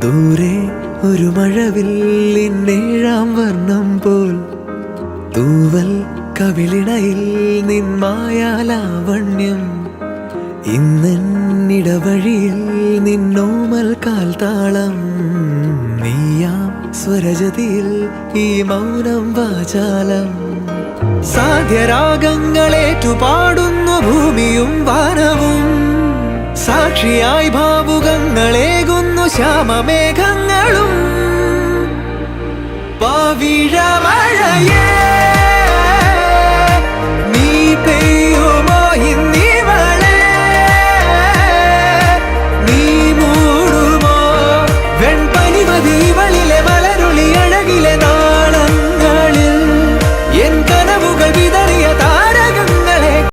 ദൂരെ ഒരു മഴവില്ലിന്നേഴാം വർണ്ണം പോൽ തൂവൽ കവിളിണയിൽ നിന്മായാലാവണ്യം ഇന്നിടവഴിയിൽ നിന്നോമൽ കാൽത്താളം നീയാം സ്വരജതിയിൽ ഈ മൗനം വാചാലം സാധ്യരാഗങ്ങളേറ്റുപാടുന്നു ഭൂമിയും വാനവും സാക്ഷിയായി ഭാവുകങ്ങളേകുന്നു ശ്യാമമേഘങ്ങളും പവിഴമഴയേ